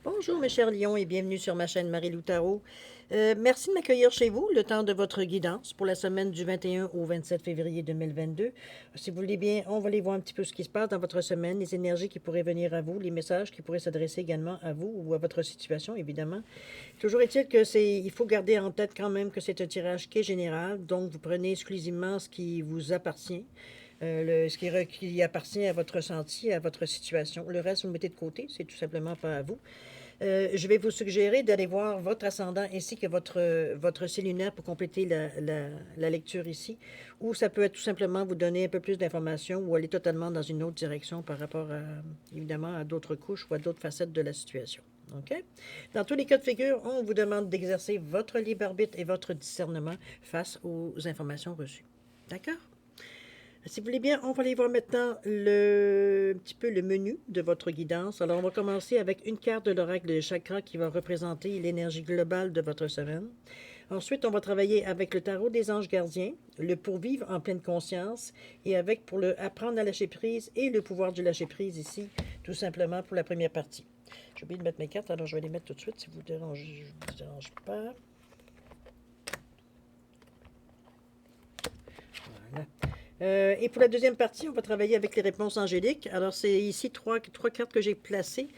Bonjour mes chers lions et bienvenue sur ma chaîne Marie-Lou Tarot. Merci de m'accueillir chez vous le temps de votre guidance pour la semaine du 21 au 27 février 2022. Si vous voulez bien, on va aller voir un petit peu ce qui se passe dans votre semaine, les énergies qui pourraient venir à vous, les messages qui pourraient s'adresser également à vous ou à votre situation évidemment. Toujours est-il que il faut garder en tête quand même que c'est un tirage qui est général, donc vous prenez exclusivement ce qui vous appartient. Ce qui appartient à votre ressenti, à votre situation. Le reste, vous le mettez de côté, c'est tout simplement pas à vous. Je vais vous suggérer d'aller voir votre ascendant ainsi que votre signe lunaire pour compléter la lecture ici. Ou ça peut être tout simplement vous donner un peu plus d'informations ou aller totalement dans une autre direction par rapport évidemment à d'autres couches ou à d'autres facettes de la situation. OK? Dans tous les cas de figure, on vous demande d'exercer votre libre arbitre et votre discernement face aux informations reçues. D'accord? Si vous voulez bien, on va aller voir maintenant un petit peu le menu de votre guidance. Alors, on va commencer avec une carte de l'oracle de chakra qui va représenter l'énergie globale de votre semaine. Ensuite, on va travailler avec le tarot des anges gardiens, le pourvivre en pleine conscience, et avec pour le apprendre à lâcher prise et le pouvoir du lâcher prise ici, tout simplement pour la première partie. J'ai oublié de mettre mes cartes, alors je vais les mettre tout de suite si vous ne vous dérange pas. Voilà. Et pour la deuxième partie, on va travailler avec les réponses angéliques. Alors, c'est ici trois cartes que j'ai placées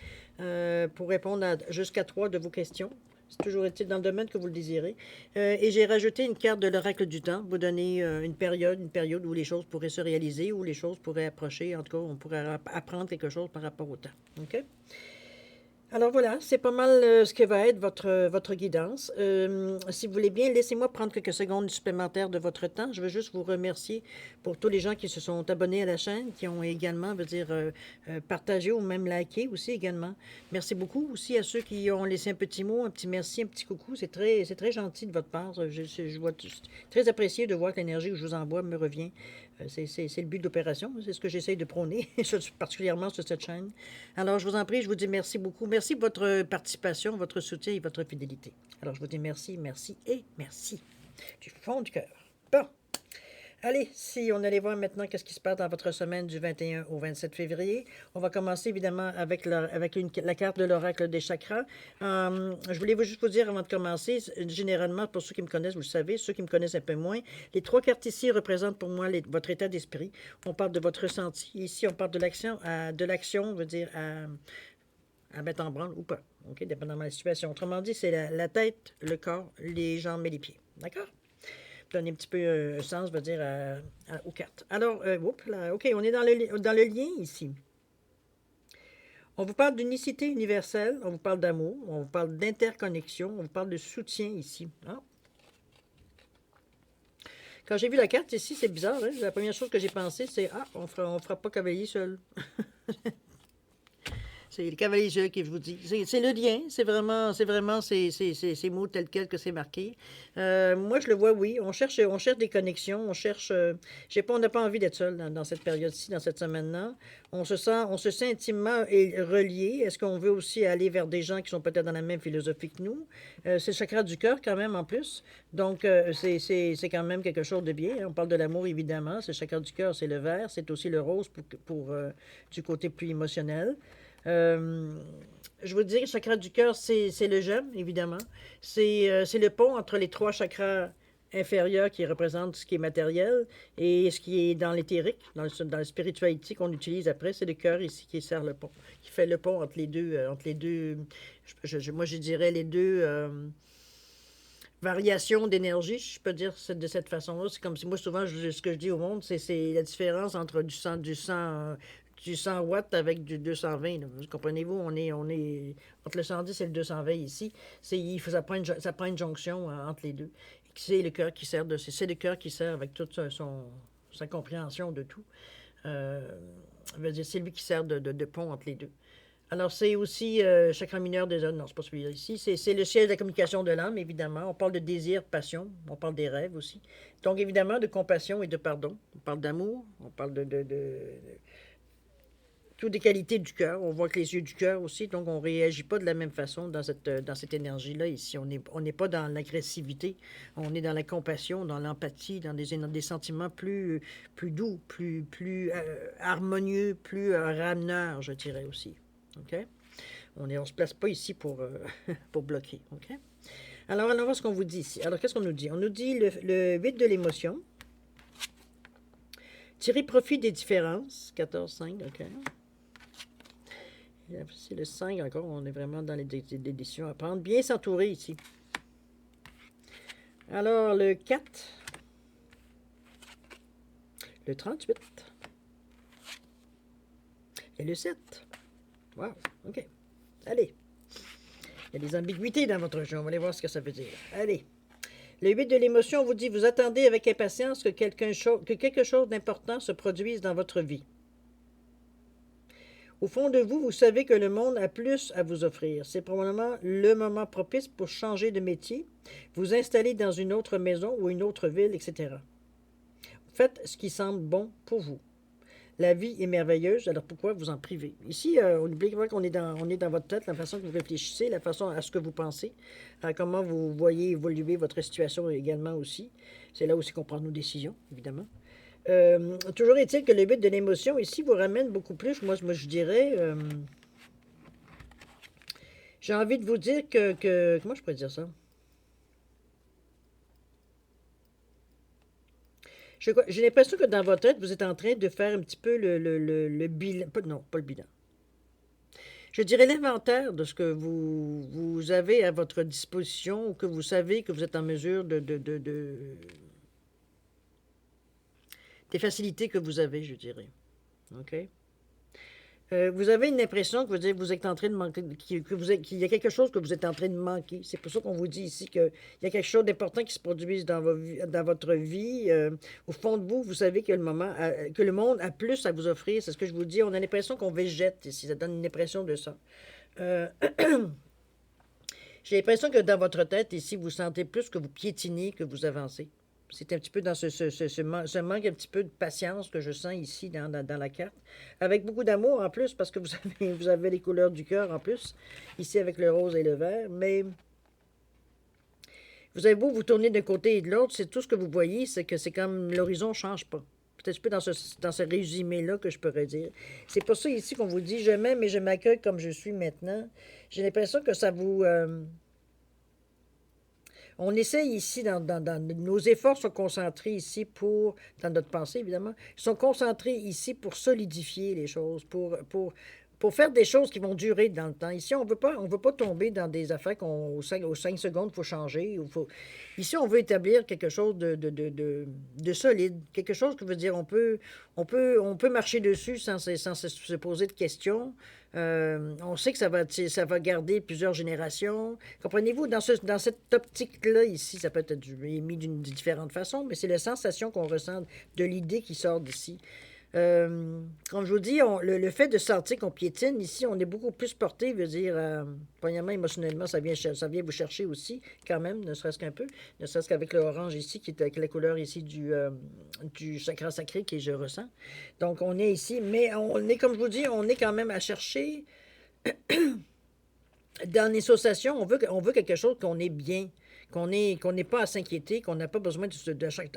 pour répondre jusqu'à 3 de vos questions. C'est toujours été dans le domaine que vous le désirez. Et j'ai rajouté une carte de l'oracle du temps, vous donner une période où les choses pourraient se réaliser, où les choses pourraient approcher. En tout cas, on pourrait apprendre quelque chose par rapport au temps. OK? Alors voilà, c'est pas mal ce que va être votre guidance. Si vous voulez bien, laissez-moi prendre quelques secondes supplémentaires de votre temps. Je veux juste vous remercier pour tous les gens qui se sont abonnés à la chaîne, qui ont également, partagé ou même liké aussi également. Merci beaucoup aussi à ceux qui ont laissé un petit mot, un petit merci, un petit coucou. C'est très gentil de votre part. Je vois très apprécié de voir que l'énergie que je vous envoie me revient. C'est le but de l'opération. C'est ce que j'essaye de prôner, particulièrement sur cette chaîne. Alors, je vous en prie, je vous dis merci beaucoup. Merci de votre participation, votre soutien et votre fidélité. Alors, je vous dis merci, merci et merci. Du fond du cœur. Bon. Allez, si on allait voir maintenant qu'est-ce qui se passe dans votre semaine du 21 au 27 février. On va commencer évidemment avec la carte de l'oracle des chakras. Je voulais juste vous dire avant de commencer, généralement, pour ceux qui me connaissent, vous le savez, ceux qui me connaissent un peu moins, les trois cartes ici représentent pour moi votre état d'esprit. On parle de votre ressenti. Ici, on parle de l'action, à mettre en branle ou pas, OK, dépendamment de la situation. Autrement dit, c'est la tête, le corps, les jambes et les pieds. D'accord? Donner un petit peu sens, aux cartes. Alors, OK, on est dans le lien ici. On vous parle d'unicité universelle, on vous parle d'amour, on vous parle d'interconnexion, on vous parle de soutien ici. Ah. Quand j'ai vu la carte ici, c'est bizarre, hein? La première chose que j'ai pensé, c'est on fera pas cavalier seul. C'est le cavalier seul qui vous dit. C'est le lien, c'est vraiment ces mots tels quels que c'est marqué. Moi, je le vois, oui. On cherche des connexions, on n'a pas envie d'être seul dans cette période-ci, dans cette semaine-là. On se sent intimement relié. Est-ce qu'on veut aussi aller vers des gens qui sont peut-être dans la même philosophie que nous? C'est le chakra du cœur quand même en plus. Donc, c'est quand même quelque chose de bien. On parle de l'amour, évidemment. C'est le chakra du cœur, c'est le vert. C'est aussi le rose pour du côté plus émotionnel. Euh, je vous dis, le chakra du cœur, c'est le j'aime, évidemment. C'est le pont entre les trois chakras inférieurs qui représentent ce qui est matériel et ce qui est dans l'éthérique, dans la spiritualité qu'on utilise après. C'est le cœur ici qui sert le pont, qui fait le pont entre les deux, moi je dirais les deux variations d'énergie, je peux dire de cette façon-là. C'est comme si moi, souvent, ce que je dis au monde, c'est la différence entre du 100 watts avec du 220. Là. Vous comprenez-vous? On est entre le 110 et le 220 ici. Ça prend une jonction entre les deux. C'est le cœur qui sert c'est le cœur qui sert avec toute sa compréhension de tout. Euh, c'est lui qui sert de pont entre les deux. Alors, c'est aussi chakra mineur des zones. Non, c'est pas celui-là ici. C'est le ciel de la communication de l'âme, évidemment. On parle de désir, passion. On parle des rêves aussi. Donc, évidemment, de compassion et de pardon. On parle d'amour. On parle de toutes les qualités du cœur. On voit que les yeux du cœur aussi. Donc, on ne réagit pas de la même façon dans cette énergie-là ici. On n'est pas dans l'agressivité. On est dans la compassion, dans l'empathie, dans des sentiments plus doux, plus harmonieux, plus rameneurs, je dirais aussi. OK? On ne se place pas ici pour, pour bloquer. OK? Alors, allons voir ce qu'on vous dit ici. Alors, qu'est-ce qu'on nous dit? On nous dit le 8 de l'émotion. Tirer profit des différences. 14, 5, OK. C'est le 5 encore. On est vraiment dans les décisions à prendre. Bien s'entourer ici. Alors, le 4. Le 38. Et le 7. Wow, OK. Allez. Il y a des ambiguïtés dans votre jeu. On va aller voir ce que ça veut dire. Allez. Le 8 de l'émotion vous dit, vous attendez avec impatience que quelque chose d'important se produise dans votre vie. Au fond de vous, vous savez que le monde a plus à vous offrir. C'est probablement le moment propice pour changer de métier, vous installer dans une autre maison ou une autre ville, etc. Faites ce qui semble bon pour vous. La vie est merveilleuse, alors pourquoi vous en priver? Ici, on oublie qu'on est dans votre tête, la façon que vous réfléchissez, la façon à ce que vous pensez, à comment vous voyez évoluer votre situation également aussi. C'est là aussi qu'on prend nos décisions, évidemment. Toujours est-il que le but de l'émotion ici vous ramène beaucoup plus. Moi je dirais, j'ai envie de vous dire que comment je pourrais dire ça? J'ai l'impression que dans votre tête, vous êtes en train de faire un petit peu le bilan. Non, pas le bilan. Je dirais l'inventaire de ce que vous avez à votre disposition ou que vous savez que vous êtes en mesure des facilités que vous avez, je dirais. OK? Vous avez une impression que vous êtes en train de manquer, qu'il y a quelque chose que vous êtes en train de manquer. C'est pour ça qu'on vous dit ici qu'il y a quelque chose d'important qui se produise dans votre vie. Au fond de vous, vous savez que que le monde a plus à vous offrir. C'est ce que je vous dis. On a l'impression qu'on végète ici. Ça donne une impression de ça. J'ai l'impression que dans votre tête, ici, vous sentez plus que vous piétinez que vous avancez. C'est un petit peu dans ce manque un petit peu de patience que je sens ici dans la carte. Avec beaucoup d'amour en plus, parce que vous avez les couleurs du cœur en plus, ici avec le rose et le vert. Mais vous avez beau vous tourner d'un côté et de l'autre, c'est tout ce que vous voyez, c'est que c'est comme l'horizon ne change pas. Peut-être un peu dans ce résumé-là que je pourrais dire. C'est pour ça ici qu'on vous dit « Je m'aime et je m'accueille comme je suis maintenant ». J'ai l'impression que ça vous... on essaye ici, nos efforts sont concentrés ici dans notre pensée évidemment, sont concentrés ici pour solidifier les choses, pour faire des choses qui vont durer dans le temps. Ici, on veut pas tomber dans des affaires aux 5 secondes, il faut changer. Ici, on veut établir quelque chose de solide, quelque chose qui veut dire on peut marcher dessus sans se poser de questions. On sait que ça va garder plusieurs générations. Comprenez-vous, dans cette optique-là, ici, ça peut être mis d'une différente façon, mais c'est la sensation qu'on ressent de l'idée qui sort d'ici. Comme je vous dis, le fait de sentir qu'on piétine, ici, on est beaucoup plus porté, veut dire, premièrement, émotionnellement, ça vient vous chercher aussi, quand même, ne serait-ce qu'un peu, ne serait-ce qu'avec l'orange ici, qui est avec la couleur ici du chakra sacré que je ressens. Donc, on est ici, mais on est, comme je vous dis, on est quand même à chercher, dans les associations, on veut quelque chose qu'on est bien, qu'on n'est pas à s'inquiéter, qu'on n'a pas besoin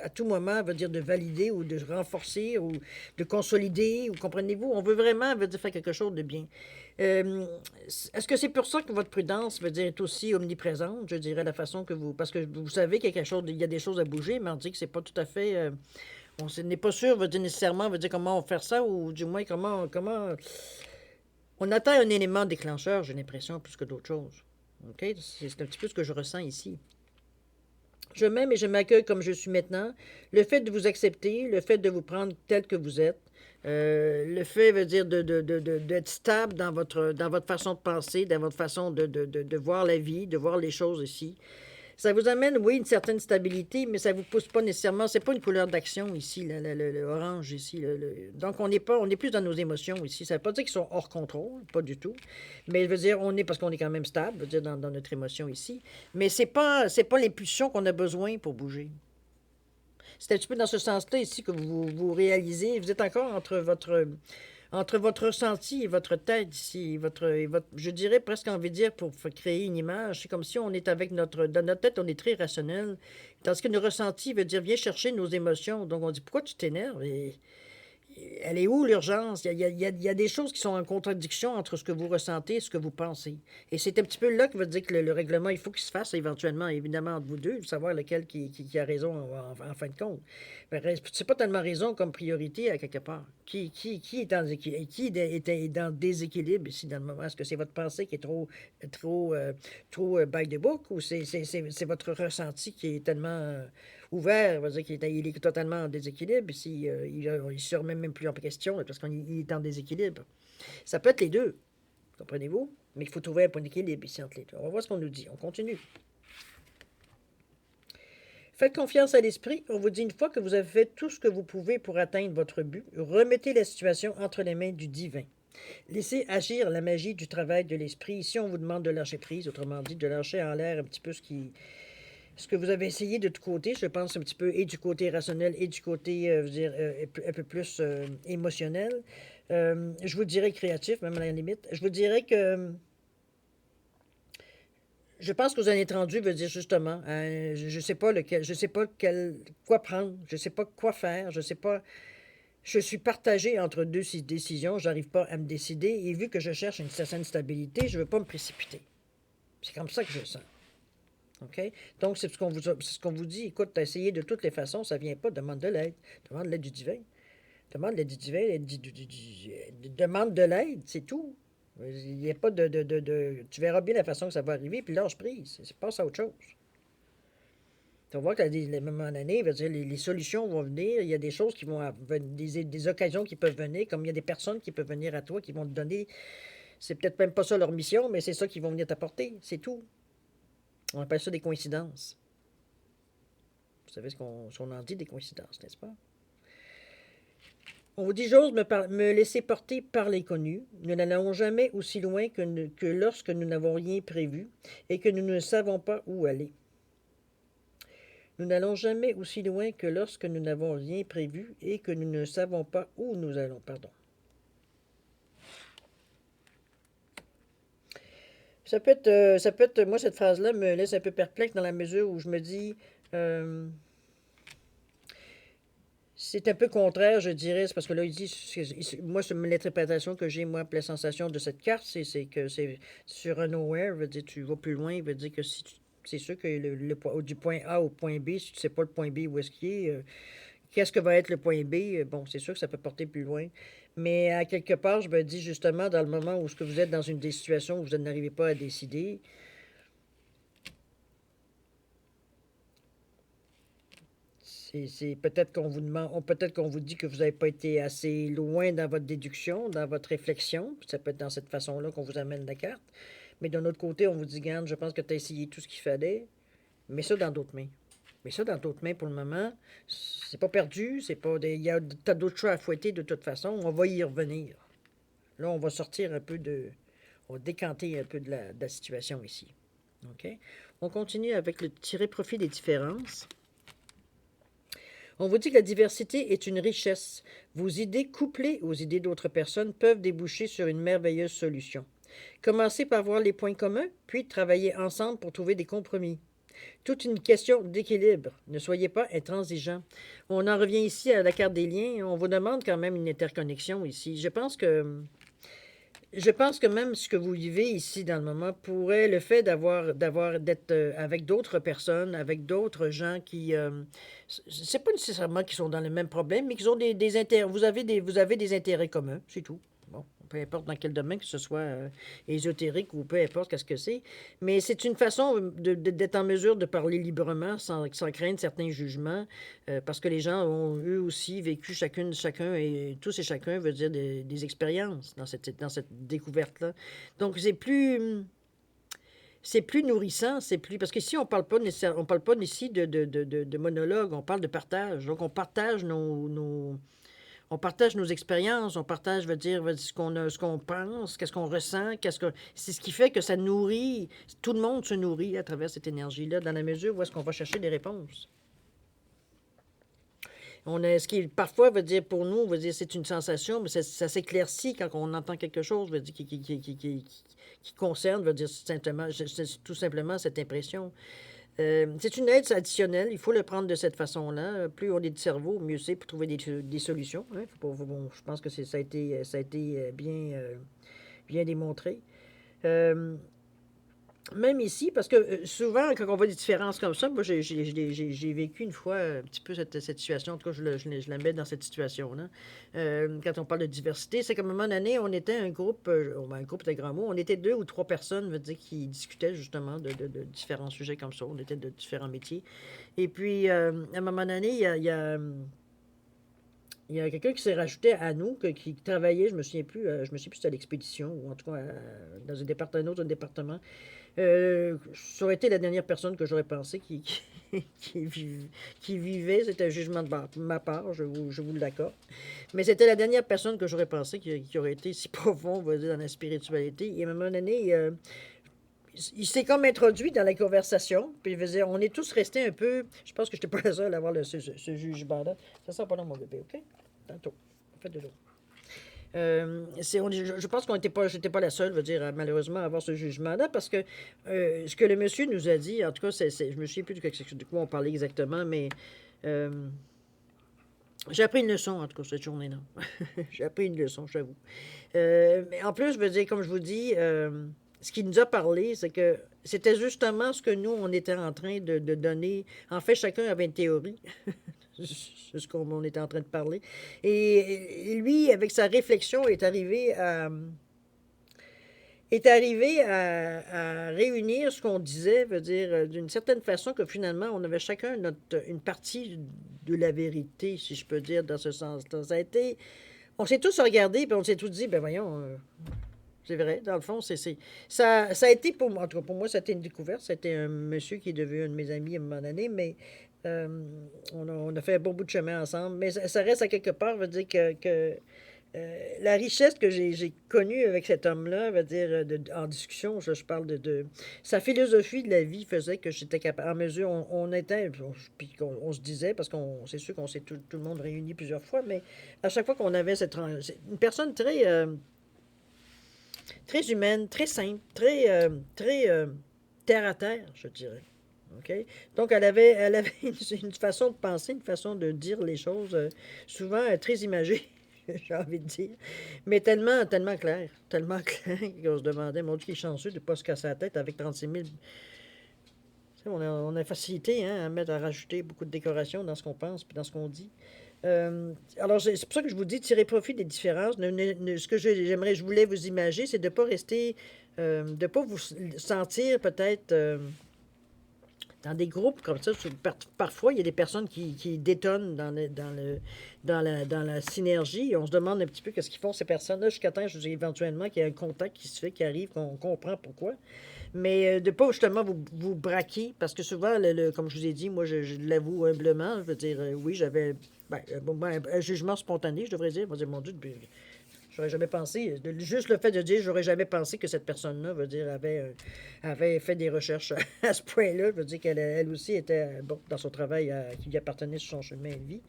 à tout moment, veut dire de valider ou de renforcer ou de consolider, ou comprenez-vous, on veut vraiment faire quelque chose de bien. Est-ce que c'est pour ça que votre prudence veut dire est aussi omniprésente, je dirais, la façon que parce que vous savez qu'il y a des choses à bouger, mais on dit que c'est pas tout à fait, on n'est pas sûr, veut dire nécessairement, veut dire comment on fait ça, ou du moins comment on atteint un élément déclencheur, j'ai l'impression, plus que d'autres choses. OK? C'est un petit peu ce que je ressens ici. Je m'aime et je m'accueille comme je suis maintenant. Le fait de vous accepter, le fait de vous prendre tel que vous êtes, le fait veut dire d'être stable dans votre façon de penser, dans votre façon de voir la vie, de voir les choses ici. Ça vous amène, oui, une certaine stabilité, mais ça ne vous pousse pas nécessairement. C'est pas une couleur d'action ici, le orange ici. Donc, on est plus dans nos émotions ici. Ça ne veut pas dire qu'ils sont hors contrôle, pas du tout. Mais je veux dire, parce qu'on est quand même stable, veut dire, dans notre émotion ici. Mais c'est pas l'impulsion qu'on a besoin pour bouger. C'est un petit peu dans ce sens-là ici que vous réalisez. Vous êtes encore entre votre ressenti et votre tête ici, je dirais presque envie de dire pour créer une image, c'est comme si on est dans notre tête, on est très rationnel, tandis que nos ressentis veut dire viens chercher nos émotions. Donc on dit pourquoi tu t'énerves? Et elle est où l'urgence? Il y a des choses qui sont en contradiction entre ce que vous ressentez et ce que vous pensez. Et c'est un petit peu là que veut dire que le règlement, il faut qu'il se fasse éventuellement, évidemment, entre vous deux, savoir lequel qui a raison en fin de compte. C'est pas tellement raison comme priorité à quelque part. Qui est en qui est dans le déséquilibre ici dans le moment? Est-ce que c'est votre pensée qui est trop by the book ou c'est votre ressenti qui est tellement ouvert, on va dire il est totalement en déséquilibre, ici, il ne se remet même plus en question là, parce qu'il est en déséquilibre. Ça peut être les deux, comprenez-vous? Mais il faut trouver un point d'équilibre ici entre les deux. On va voir ce qu'on nous dit. On continue. Faites confiance à l'esprit. On vous dit une fois que vous avez fait tout ce que vous pouvez pour atteindre votre but, remettez la situation entre les mains du divin. Laissez agir la magie du travail de l'esprit. Ici, on vous demande de lâcher prise, autrement dit, de lâcher en l'air un petit peu ce que vous avez essayé de tout côté, je pense un petit peu, et du côté rationnel et du côté, je veux dire, un peu plus émotionnel. Je vous dirais créatif, même à la limite. Je vous dirais que je pense que vous en êtes rendu, veut dire justement, je ne sais pas lequel, je sais pas quoi prendre, je ne sais pas quoi faire, je sais pas. Je suis partagé entre deux décisions, j'arrive pas à me décider, et vu que je cherche une certaine stabilité, je ne veux pas me précipiter. C'est comme ça que je le sens. OK? Donc, c'est ce qu'on vous dit. Écoute, tu as essayé de toutes les façons, ça ne vient pas, demande de l'aide. Demande l'aide du divin. Demande l'aide du divin, demande de l'aide, c'est tout. Il n'y a pas tu verras bien la façon que ça va arriver, puis lâche prise. Passe à autre chose. Tu vas voir qu'à un moment donné, les solutions vont venir, il y a des choses qui vont des occasions qui peuvent venir, comme il y a des personnes qui peuvent venir à toi, qui vont te donner, c'est peut-être même pas ça leur mission, mais c'est ça qu'ils vont venir t'apporter, c'est tout. On appelle ça des coïncidences. Vous savez ce qu'on en dit des coïncidences, n'est-ce pas? On vous dit, j'ose me laisser porter par l'inconnu. Nous n'allons jamais aussi loin que lorsque nous n'avons rien prévu et que nous ne savons pas où aller. Nous n'allons jamais aussi loin que lorsque nous n'avons rien prévu et que nous ne savons pas où nous allons. Pardon. Ça peut être, moi, cette phrase-là me laisse un peu perplexe dans la mesure où je me dis, c'est un peu contraire, je dirais, c'est parce que là, il dit, moi, l'interprétation que j'ai, moi, la sensation de cette carte, c'est que c'est sur un nowhere, veut dire, tu vas plus loin, veut dire que si c'est sûr que du point A au point B, si tu ne sais pas le point B où est-ce qu'il est, qu'est-ce que va être le point B? Bon, c'est sûr que ça peut porter plus loin. Mais à quelque part, je me dis justement, dans le moment où ce que vous êtes dans une des situations où vous n'arrivez pas à décider, c'est peut-être qu'on vous demande, peut-être qu'on vous dit que vous n'avez pas été assez loin dans votre déduction, dans votre réflexion. Ça peut être dans cette façon-là qu'on vous amène la carte. Mais d'un autre côté, on vous dit, garde, je pense que tu as essayé tout ce qu'il fallait. Mets ça dans d'autres mains. Mais ça, dans d'autres mains, pour le moment, c'est pas perdu. T'as d'autres choix à fouetter de toute façon. On va y revenir. Là, on va sortir un peu de. On va décanter un peu de la situation ici. OK? On continue avec le tirer profit des différences. On vous dit que la diversité est une richesse. Vos idées couplées aux idées d'autres personnes peuvent déboucher sur une merveilleuse solution. Commencez par voir les points communs, puis travaillez ensemble pour trouver des compromis. Toute une question d'équilibre. Ne soyez pas intransigeants. On en revient ici à la carte des liens. On vous demande quand même une interconnexion ici. Je pense que même ce que vous vivez ici dans le moment pourrait le fait d'être avec d'autres personnes, avec d'autres gens qui c'est pas nécessairement qu'ils sont dans le même problème, mais qu'ils ont des intérêts. Vous avez des intérêts communs, c'est tout. Bon, peu importe dans quel domaine, que ce soit ésotérique ou peu importe qu'est-ce que c'est. Mais c'est une façon d'être en mesure de parler librement sans craindre certains jugements, parce que les gens ont eux aussi vécu chacun et tous et chacun veut dire des expériences dans cette découverte-là. Donc c'est plus nourrissant, c'est plus. Parce qu'ici, on parle pas ici de monologue, on parle de partage. Donc, on partage nos expériences, on partage, ce qu'on pense, qu'est-ce qu'on ressent, c'est ce qui fait que ça nourrit, tout le monde se nourrit à travers cette énergie-là, dans la mesure où est-ce qu'on va chercher des réponses. Ce qui parfois veut dire pour nous, veut dire c'est une sensation, mais ça s'éclaircit quand on entend quelque chose, veut dire qui concerne, veut dire tout simplement cette impression. C'est une aide additionnelle, il faut le prendre de cette façon-là. Plus on est de cerveau, mieux c'est pour trouver des solutions. Hein. Bon, je pense que ça a été bien démontré. Euh, Même ici, parce que souvent, quand on voit des différences comme ça, moi, j'ai vécu une fois un petit peu cette situation. En tout cas, je la mets dans cette situation-là. Quand on parle de diversité, c'est qu'à un moment donné, on était un groupe de grands mots, on était deux ou trois personnes, veut dire, qui discutaient justement de différents sujets comme ça. On était de différents métiers. Et puis, à un moment donné, il y a quelqu'un qui s'est rajouté à nous, qui travaillait, je me souviens plus si c'était à l'expédition, ou en tout cas dans un autre département. Ça aurait été la dernière personne que j'aurais pensé qui vivait. C'était un jugement de ma part, je vous l'accorde. Mais c'était la dernière personne que j'aurais pensé qui aurait été si profond, on va dire, dans la spiritualité. Et à un moment donné, il s'est comme introduit dans la conversation. Puis il faisait, on est tous restés un peu. Je pense que je n'étais pas la seule à avoir ce jugement-là. Ça sent pas dans mon bébé, OK? Tantôt. Faites de l'eau. Je pense qu'on n'était pas, j'étais pas la seule, veut dire, malheureusement, à avoir ce jugement-là, parce que ce que le monsieur nous a dit, en tout cas, je me souviens plus de quoi on parlait exactement, mais euh, j'ai appris une leçon, en tout cas, cette journée-là. J'ai appris une leçon, j'avoue. Mais en plus, je veux dire, comme je vous dis, ce qu'il nous a parlé, c'est que c'était justement ce que nous, on était en train de donner. En fait, chacun avait une théorie. C'est ce qu'on était en train de parler. Et lui, avec sa réflexion, est arrivé à réunir ce qu'on disait, veut dire, d'une certaine façon que finalement, on avait chacun une partie de la vérité, si je peux dire, dans ce sens-là. On s'est tous regardés, puis on s'est tous dit, ben voyons, c'est vrai, dans le fond, ça a été pour moi, en tout cas pour moi, ça a été une découverte. C'était un monsieur qui est devenu un de mes amis à un moment donné, mais euh, on a fait un bon bout de chemin ensemble. Mais ça reste à quelque part, veut dire la richesse que j'ai connue avec cet homme-là, veut dire, en discussion, je parle sa philosophie de la vie faisait que j'étais capable, en mesure, on était, puis on se disait, parce qu'on c'est sûr qu'on s'est tout le monde réuni plusieurs fois, mais à chaque fois qu'on avait une personne très humaine, très simple, très terre à terre, je dirais. OK? Donc, elle avait une façon de penser, une façon de dire les choses, souvent très imagée, j'ai envie de dire, mais tellement, tellement clair qu'on se demandait, mon Dieu, qui est chanceux de ne pas se casser la tête avec 36 000. Tu sais, on a facilité hein, à rajouter beaucoup de décorations dans ce qu'on pense et dans ce qu'on dit. Alors, c'est pour ça que je vous dis, tirez profit des différences. Ce que je voulais vous imager, c'est de ne pas rester, de ne pas vous sentir peut-être dans des groupes comme ça. Parfois, il y a des personnes qui détonnent dans la synergie. Et on se demande un petit peu qu'est-ce qu'ils font ces personnes-là jusqu'à temps, je dis, éventuellement, qu'il y a un contact qui se fait, qui arrive, qu'on comprend pourquoi. Mais de ne pas justement vous braquer, parce que souvent, comme je vous ai dit, moi, je l'avoue humblement, je veux dire, oui, j'avais un jugement spontané, je devrais dire. Je vais dire, mon Dieu, j'aurais jamais pensé, juste le fait de dire, j'aurais jamais pensé que cette personne-là, veut dire, avait fait des recherches à ce point-là. Je veux dire qu'elle elle aussi était, bon, dans son travail qui lui appartenait sur son chemin de vie.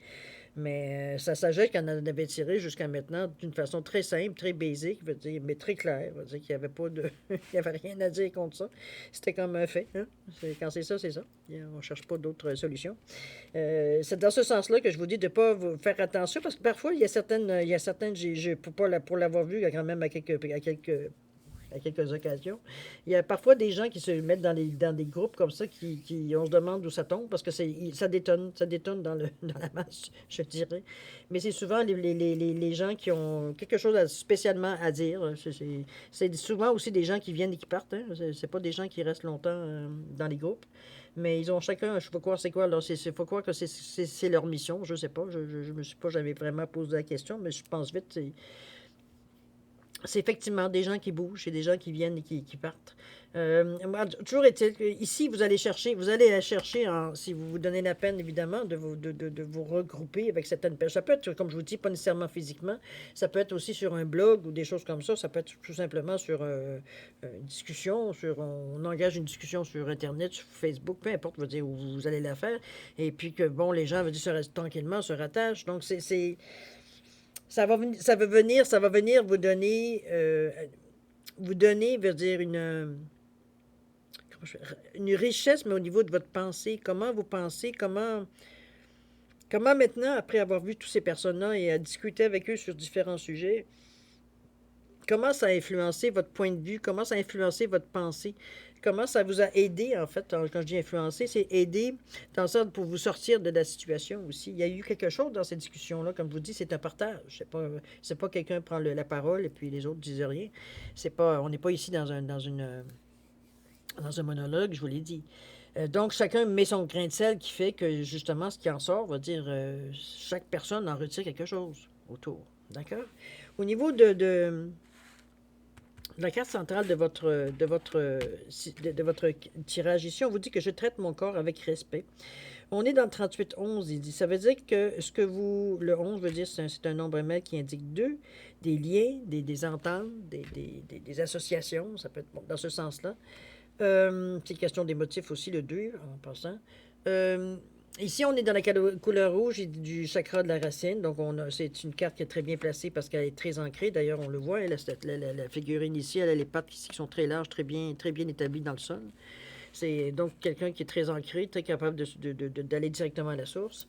Mais sa sagesse qu'elle en avait tiré jusqu'à maintenant d'une façon très simple, très basique, veut dire, mais très claire. Veut dire qu'il n'y avait pas de. Il n'y avait rien à dire contre ça. C'était comme un fait. Hein? Quand c'est ça, c'est ça. On ne cherche pas d'autres solutions. C'est dans ce sens-là que je vous dis de ne pas vous faire attention parce que parfois, il y a certaines pour l'avoir vu quand même à quelques occasions. Il y a parfois des gens qui se mettent dans des groupes comme ça on se demande d'où ça tombe parce que ça détonne dans la masse, je dirais. Mais c'est souvent les gens qui ont quelque chose spécialement à dire. C'est souvent aussi des gens qui viennent et qui partent. Hein. C'est pas des gens qui restent longtemps dans les groupes. Mais ils ont chacun, je sais pas quoi, c'est quoi, alors faut croire que c'est leur mission, je sais pas, je me suis pas jamais vraiment posé la question, mais je pense vite, c'est effectivement des gens qui bougent et des gens qui viennent et qui partent. Toujours est-il que ici, vous allez la chercher si vous vous donnez la peine, évidemment, de vous regrouper avec certaines personnes. Ça peut être, comme je vous dis, pas nécessairement physiquement. Ça peut être aussi sur un blog ou des choses comme ça. Ça peut être tout simplement sur une discussion, on engage une discussion sur Internet, sur Facebook, peu importe, veut dire, où vous allez la faire. Et puis que, bon, les gens, veut dire, tranquillement, se rattachent. Donc, ça va venir vous donner, veut dire une richesse, mais au niveau de votre pensée. Comment vous pensez, comment maintenant, après avoir vu toutes ces personnes-là et à discuter avec eux sur différents sujets, comment ça a influencé votre point de vue, comment ça a influencé votre pensée, comment ça vous a aidé, en fait, quand je dis influencer, c'est aider dans le sens pour vous sortir de la situation aussi. Il y a eu quelque chose dans cette discussion-là, comme je vous dis, c'est un partage. C'est pas quelqu'un prend la parole et puis les autres disent rien. On n'est pas ici dans un monologue, je vous l'ai dit. Donc, chacun met son grain de sel qui fait que, justement, ce qui en sort, va dire, chaque personne en retire quelque chose autour. D'accord? Au niveau de la carte centrale de votre tirage ici, on vous dit que je traite mon corps avec respect. On est dans le 38-11, il dit. Ça veut dire que le 11 veut dire c'est un nombre mec qui indique deux, des liens, des ententes, des associations, ça peut être bon, dans ce sens-là. C'est une question des motifs aussi, le 2, en passant. Ici, on est dans la couleur rouge du chakra de la racine. Donc, c'est une carte qui est très bien placée parce qu'elle est très ancrée. D'ailleurs, on le voit, la figurine ici, elle a les pattes qui sont très larges, très bien établies dans le sol. C'est donc quelqu'un qui est très ancré, très capable d'aller directement à la source.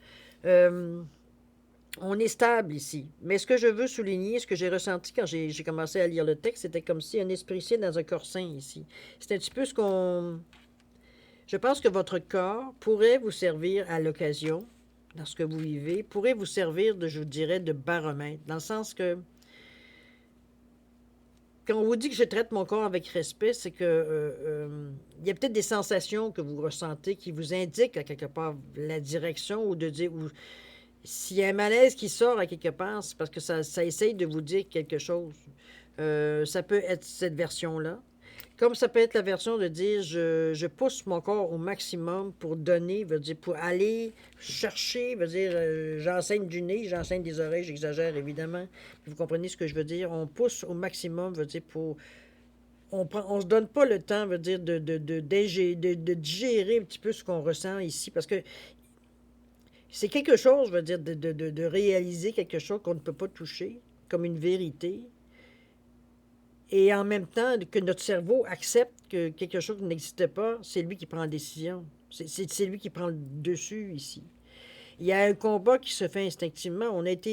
On est stable ici. Mais ce que je veux souligner, ce que j'ai ressenti quand j'ai commencé à lire le texte, c'était comme si un esprit sain dans un corps sain ici. C'est un petit peu ce qu'on... Je pense que votre corps pourrait vous servir à l'occasion, dans ce que vous vivez, pourrait vous servir je vous dirais, de baromètre, dans le sens que quand on vous dit que je traite mon corps avec respect, c'est que il y a peut-être des sensations que vous ressentez qui vous indiquent à quelque part la direction ou de dire... Ou, s'il y a un malaise qui sort à quelque part, c'est parce que ça essaye de vous dire quelque chose. Ça peut être cette version-là. Comme ça peut être la version de dire je pousse mon corps au maximum pour donner, veut dire pour aller chercher, veut dire j'enseigne du nez, j'enseigne des oreilles, j'exagère évidemment. Vous comprenez ce que je veux dire? On pousse au maximum, veut dire pour. On se donne pas le temps, veut dire, de digérer un petit peu ce qu'on ressent ici, parce que c'est quelque chose, je veux dire, de réaliser quelque chose qu'on ne peut pas toucher, comme une vérité, et en même temps que notre cerveau accepte que quelque chose n'existe pas, c'est lui qui prend la décision. C'est lui qui prend le dessus ici. Il y a un combat qui se fait instinctivement. On est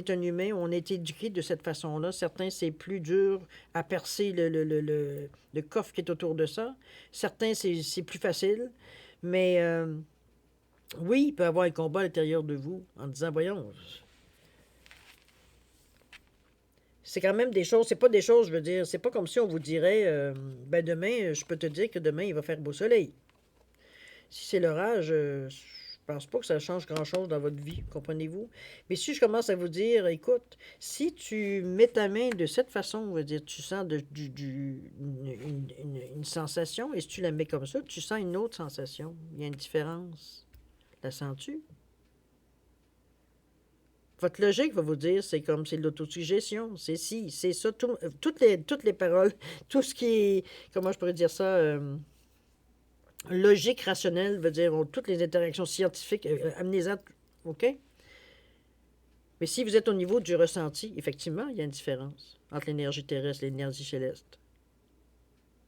un humain, on a été éduqué de cette façon-là. Certains, c'est plus dur à percer le coffre qui est autour de ça. Certains, c'est plus facile. Mais oui, il peut y avoir un combat à l'intérieur de vous en disant, voyons, c'est quand même des choses, c'est pas des choses, je veux dire, c'est pas comme si on vous dirait, ben demain, je peux te dire que demain, il va faire beau soleil. Si c'est l'orage, je pense pas que ça change grand-chose dans votre vie, comprenez-vous? Mais si je commence à vous dire, écoute, si tu mets ta main de cette façon, on va dire, tu sens une sensation, et si tu la mets comme ça, tu sens une autre sensation. Il y a une différence. La sens-tu? Votre logique va vous dire, c'est de l'autosuggestion, c'est si, c'est ça, toutes les paroles, tout ce qui est, comment je pourrais dire ça, logique, rationnelle, veut dire, toutes les interactions scientifiques, amenez-en, OK? Mais si vous êtes au niveau du ressenti, effectivement, il y a une différence entre l'énergie terrestre et l'énergie céleste.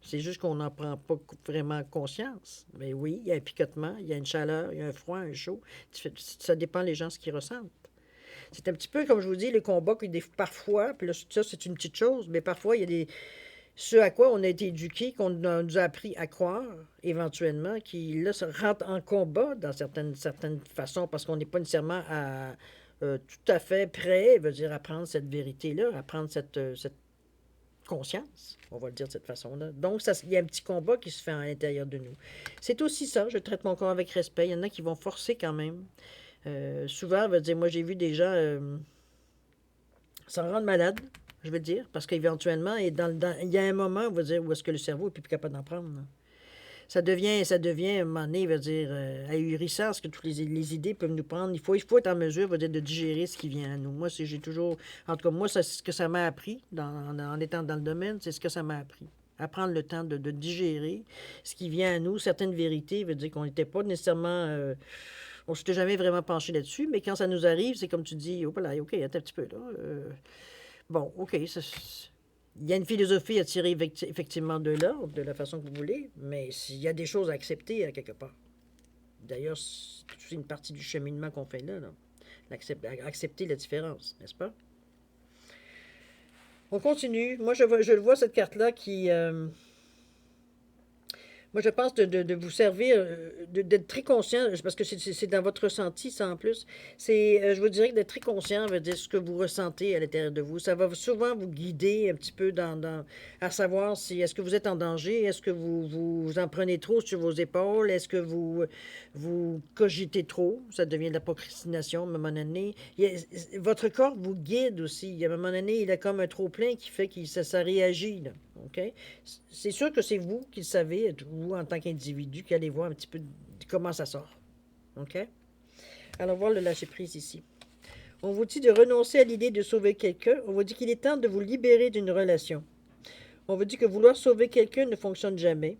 C'est juste qu'on n'en prend pas vraiment conscience. Mais oui, il y a un picotement, il y a une chaleur, il y a un froid, un chaud. Ça dépend des gens ce qu'ils ressentent. C'est un petit peu, comme je vous dis, les combats qui, parfois, puis là, ça, c'est une petite chose, mais parfois, il y a ce à quoi on a été éduqués, qu'on nous a appris à croire, éventuellement, qui, là, se rentrent en combat dans certaines façons, parce qu'on n'est pas nécessairement tout à fait prêt, veut dire, à prendre cette vérité-là, à prendre cette conscience, on va le dire de cette façon-là. Donc, il y a un petit combat qui se fait à l'intérieur de nous. C'est aussi ça, je traite mon corps avec respect. Il y en a qui vont forcer quand même. Souvent, on va dire, moi j'ai vu des gens s'en rendre malades, je veux dire, parce qu'éventuellement, il y a un moment, on va dire, où est-ce que le cerveau n'est plus capable d'en prendre. Là. Ça devient, à un moment donné, on va dire, ahurissant, ce que toutes les idées peuvent nous prendre. Il faut être en mesure, on va dire, de digérer ce qui vient à nous. Moi, j'ai toujours, en tout cas, moi, c'est ce que ça m'a appris en étant dans le domaine, c'est ce que ça m'a appris. À prendre le temps de digérer ce qui vient à nous, certaines vérités, veut dire qu'on n'était pas nécessairement... on ne s'était jamais vraiment penché là-dessus, mais quand ça nous arrive, c'est comme tu dis, oh là, OK, attends un petit peu là. Bon, OK, Il y a une philosophie à tirer effectivement de l'ordre, de la façon que vous voulez, mais il y a des choses à accepter à quelque part. D'ailleurs, c'est une partie du cheminement qu'on fait là. Accepter la différence, n'est-ce pas? On continue. Moi, je le vois, cette carte-là, qui... moi, je pense de vous servir, d'être très conscient, parce que c'est dans votre ressenti, ça en plus. Je vous dirais que d'être très conscient veut dire ce que vous ressentez à l'intérieur de vous. Ça va souvent vous guider un petit peu à savoir si est-ce que vous êtes en danger, est-ce que vous en prenez trop sur vos épaules, est-ce que vous cogitez trop, ça devient de la procrastination à un moment donné. Votre corps vous guide aussi. À un moment donné, il a comme un trop-plein qui fait que ça réagit, là. OK? C'est sûr que c'est vous qui le savez, vous en tant qu'individu, qui allez voir un petit peu comment ça sort. OK? Alors, voir le lâcher-prise ici. On vous dit de renoncer à l'idée de sauver quelqu'un. On vous dit qu'il est temps de vous libérer d'une relation. On vous dit que vouloir sauver quelqu'un ne fonctionne jamais.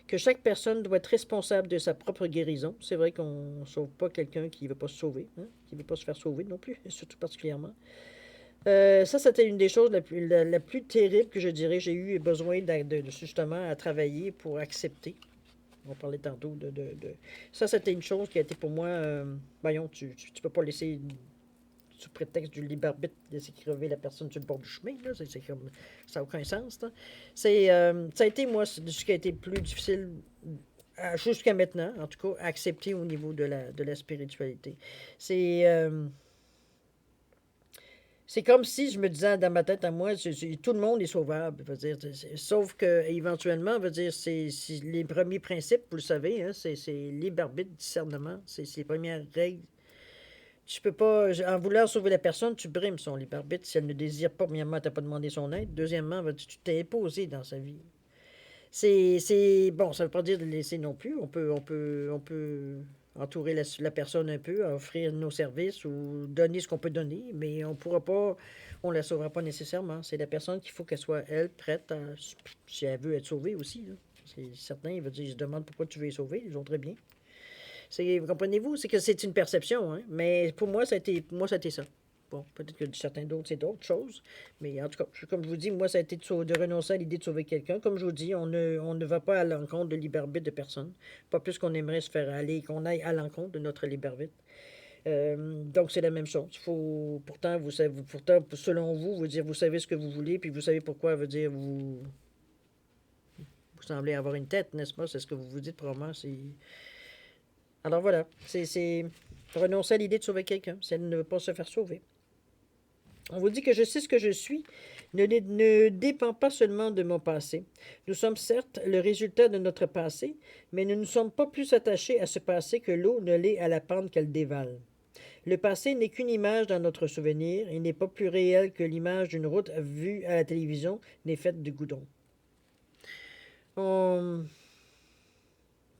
Que chaque personne doit être responsable de sa propre guérison. C'est vrai qu'on ne sauve pas quelqu'un qui ne veut pas se sauver, hein, qui ne veut pas se faire sauver non plus, surtout particulièrement. Ça, c'était une des choses la plus terrible que je dirais. J'ai eu besoin justement à travailler pour accepter. On parlait tantôt Ça, c'était une chose qui a été pour moi... voyons, tu ne peux pas laisser, sous prétexte du libre arbitre, laisser crever la personne sur le bord du chemin. Là. Comme, ça n'a aucun sens. Là. Ça a été, moi, ce qui a été plus difficile jusqu'à maintenant, en tout cas, à accepter au niveau de la spiritualité. C'est comme si je me disais dans ma tête à moi, tout le monde est sauvable. Veut dire, sauf que éventuellement, veut dire, c'est les premiers principes, vous le savez, hein, c'est libre arbitre, discernement, c'est les premières règles. Tu peux pas, en voulant sauver la personne, tu brimes son libre arbitre. Si elle ne désire pas, premièrement, tu n'as pas demandé son aide. Deuxièmement, tu t'es imposé dans sa vie. Bon, ça ne veut pas dire de le laisser non plus. On peut entourer la personne un peu, offrir nos services ou donner ce qu'on peut donner, mais on pourra pas, on la sauvera pas nécessairement. C'est la personne qu'il faut qu'elle soit, elle, prête si elle veut être sauvée aussi. Là. C'est certain, il va dire, je demande pourquoi tu veux les sauver, ils ont très bien. Comprenez-vous, c'est que c'est une perception, hein? Mais pour moi, ça a été ça. Bon, peut-être que certains d'autres, c'est d'autres choses. Mais en tout cas, comme je vous dis, moi, ça a été de renoncer à l'idée de sauver quelqu'un. Comme je vous dis, on ne va pas à l'encontre de libre arbitre de personne. Pas plus qu'on aimerait se faire aller, qu'on aille à l'encontre de notre libre arbitre. Donc, c'est la même chose. Pourtant, selon vous, vous savez ce que vous voulez, puis vous savez pourquoi, vous semblez avoir une tête, n'est-ce pas? C'est ce que vous vous dites probablement. Alors voilà, c'est renoncer à l'idée de sauver quelqu'un, si elle ne veut pas se faire sauver. On vous dit que je sais ce que je suis ne dépend pas seulement de mon passé. Nous sommes certes le résultat de notre passé, mais nous ne sommes pas plus attachés à ce passé que l'eau ne l'est à la pente qu'elle dévale. Le passé n'est qu'une image dans notre souvenir, il n'est pas plus réel que l'image d'une route vue à la télévision n'est faite de goudron.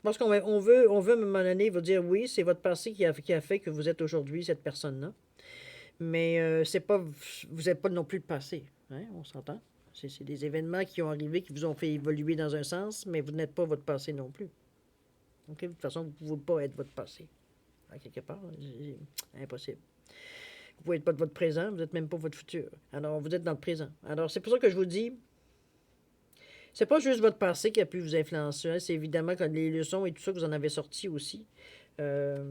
Parce qu'on veut, à un moment donné, vous dire oui, c'est votre passé qui a fait que vous êtes aujourd'hui cette personne-là. Mais c'est pas, vous n'êtes pas non plus le passé. Hein, on s'entend? C'est des événements qui ont arrivé, qui vous ont fait évoluer dans un sens, mais vous n'êtes pas votre passé non plus. OK? De toute façon, vous ne pouvez pas être votre passé. À quelque part, c'est impossible. Vous ne pouvez pas être votre présent, vous n'êtes même pas votre futur. Alors, vous êtes dans le présent. Alors, c'est pour ça que je vous dis, c'est pas juste votre passé qui a pu vous influencer, hein, c'est évidemment quand les leçons et tout ça que vous en avez sorti aussi. Je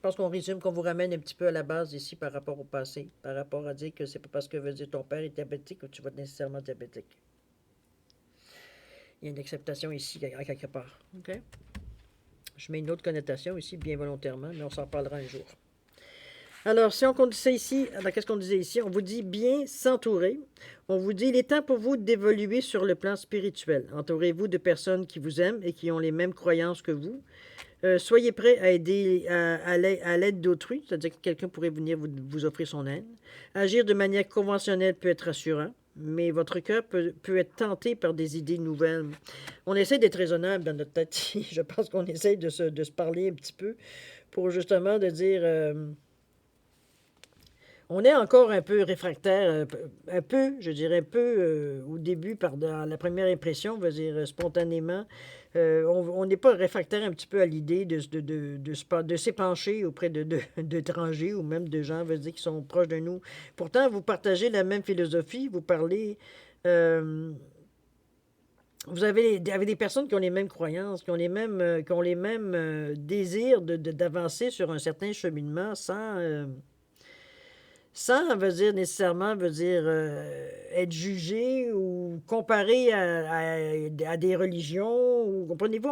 pense qu'on résume, qu'on vous ramène un petit peu à la base ici par rapport au passé, par rapport à dire que c'est pas parce que veut dire ton père est diabétique que tu vas être nécessairement diabétique. Il y a une acceptation ici, à quelque part. OK? Je mets une autre connotation ici, bien volontairement, mais on s'en parlera un jour. Alors, si on disait ici, alors qu'est-ce qu'on disait ici? On vous dit bien s'entourer. On vous dit, il est temps pour vous d'évoluer sur le plan spirituel. Entourez-vous de personnes qui vous aiment et qui ont les mêmes croyances que vous. Soyez prêts à aider à l'aide d'autrui, c'est-à-dire que quelqu'un pourrait venir vous offrir son aide. Agir de manière conventionnelle peut être rassurant, mais votre cœur peut être tenté par des idées nouvelles. On essaie d'être raisonnable dans notre tête. Je pense qu'on essaie de se parler un petit peu pour justement de dire... On est encore un peu réfractaire, un peu, je dirais un peu, au début, dans la première impression, on va dire spontanément. On n'est pas réfractaire un petit peu à l'idée de s'épancher auprès d'étrangers ou même de gens, on va dire, qui sont proches de nous. Pourtant, vous partagez la même philosophie, vous parlez. euh, Vous avez des personnes qui ont les mêmes croyances, qui ont les mêmes désirs d'avancer sur un certain cheminement sans veut dire nécessairement veut dire être jugé ou comparé à des religions. Ou, comprenez-vous,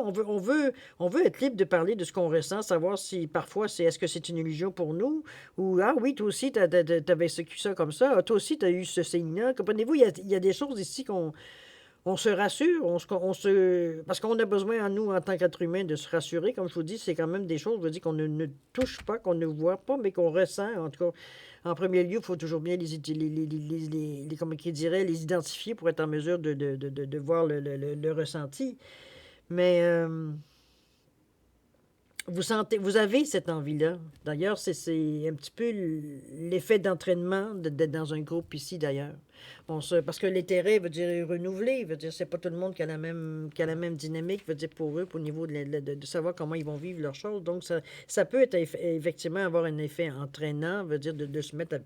on veut être libre de parler de ce qu'on ressent, savoir si parfois est-ce que c'est une illusion pour nous ou ah oui, toi aussi, t'avais vécu ça comme ça, ah, toi aussi, tu as eu ce signe-là. Comprenez-vous, il y a des choses ici on se rassure, parce qu'on a besoin, en nous, en tant qu'être humain, de se rassurer. Comme je vous dis, c'est quand même des choses, je veux dire, qu'on ne touche pas, qu'on ne voit pas, mais qu'on ressent. En tout cas, en premier lieu, il faut toujours bien comment qu'il dirait, les identifier pour être en mesure de voir le ressenti. Mais vous avez cette envie-là. D'ailleurs, c'est un petit peu l'effet d'entraînement d'être dans un groupe ici, d'ailleurs. Parce que l'intérêt veut dire renouveler, veut dire c'est pas tout le monde qui a la même dynamique, veut dire pour eux, au niveau de savoir comment ils vont vivre leurs choses. Donc, ça peut être effectivement avoir un effet entraînant, veut dire de se mettre à